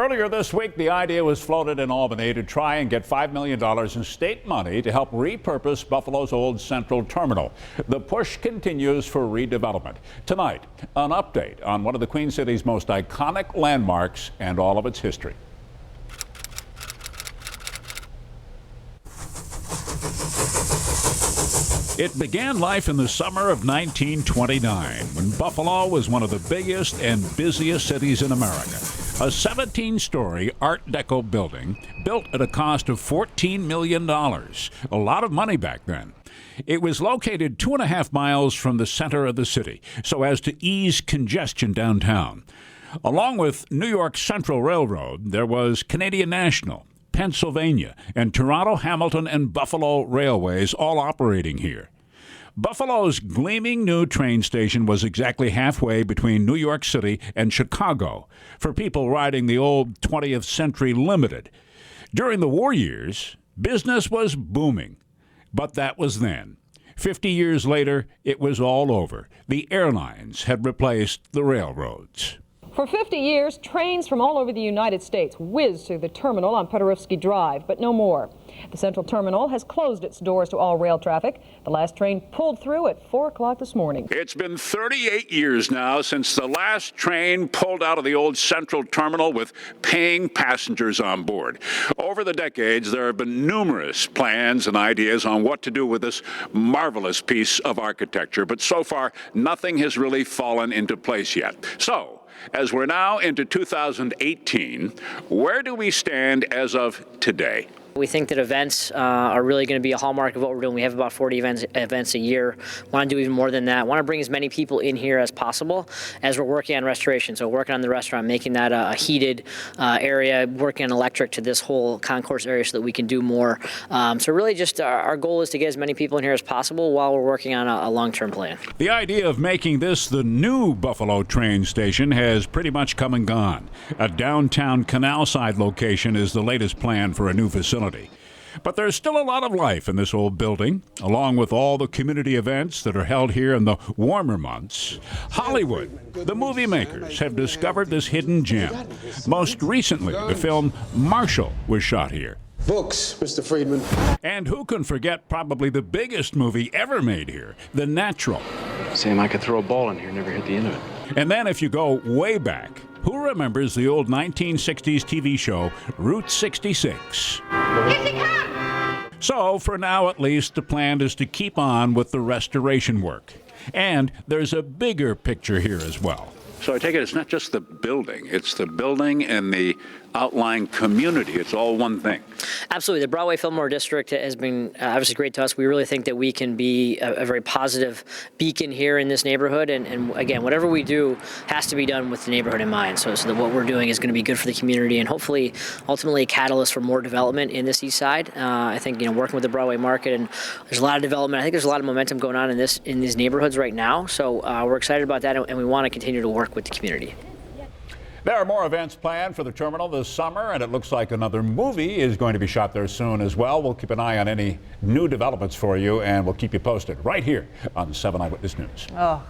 Earlier this week, the idea was floated in Albany to try and get $5 million in state money to help repurpose Buffalo's old Central Terminal. The push continues for redevelopment. Tonight, an update on one of the Queen City's most iconic landmarks and all of its history. It began life in the summer of 1929 when Buffalo was one of the biggest and busiest cities in America. A 17-story Art Deco building built at a cost of $14 million. A lot of money back then. It was located 2.5 miles from the center of the city so as to ease congestion downtown. Along with New York Central Railroad, there was Canadian National, Pennsylvania, and Toronto, Hamilton, and Buffalo Railways all operating here. Buffalo's gleaming new train station was exactly halfway between New York City and Chicago for people riding the old 20th Century Limited. During the war years, business was booming, but that was then. 50 years later, it was all over. The airlines had replaced the railroads. For 50 years, trains from all over the United States whizzed through the terminal on Paderewski Drive, but no more. The Central Terminal has closed its doors to all rail traffic. The last train pulled through at 4 o'clock this morning. It's been 38 years now since the last train pulled out of the old Central Terminal with paying passengers on board. Over the decades, there have been numerous plans and ideas on what to do with this marvelous piece of architecture, but so far, nothing has really fallen into place yet. So, as we're now into 2018, where do we stand as of today? We think that events are really going to be a hallmark of what we're doing. We have about 40 events a year. Want to do even more than that. Want to bring as many people in here as possible as we're working on restoration. So working on the restaurant, making that a heated area, working on electric to this whole concourse area so that we can do more. So really just our goal is to get as many people in here as possible while we're working on a long-term plan. The idea of making this the new Buffalo train station has pretty much come and gone. A downtown canal side location is the latest plan for a new facility. But there's still a lot of life in this old building, along with all the community events that are held here in the warmer months. Hollywood, the movie makers, have discovered this hidden gem. Most recently, the film Marshall was shot here. Books, Mr. Friedman. And who can forget probably the biggest movie ever made here, The Natural. Sam, I could throw a ball in here, never hit the end of it. And then if you go way back, who remembers the old 1960s TV show Route 66? Here she comes! So, for now at least, the plan is to keep on with the restoration work. And there's a bigger picture here as well. So I take it it's not just the building, it's the building and the outlying community. It's all one thing. Absolutely. The Broadway Fillmore District has been obviously great to us. We really think that we can be a very positive beacon here in this neighborhood. And again, whatever we do has to be done with the neighborhood in mind. So that what we're doing is going to be good for the community and hopefully ultimately a catalyst for more development in this east side. I think, working with the Broadway market, and there's a lot of development. I think there's a lot of momentum going on in these neighborhoods right now. So we're excited about that, and we want to continue to work with the community. There are more events planned for the terminal this summer, and it looks like another movie is going to be shot there soon as well. We'll keep an eye on any new developments for you, and we'll keep you posted right here on 7 Eyewitness News. Oh.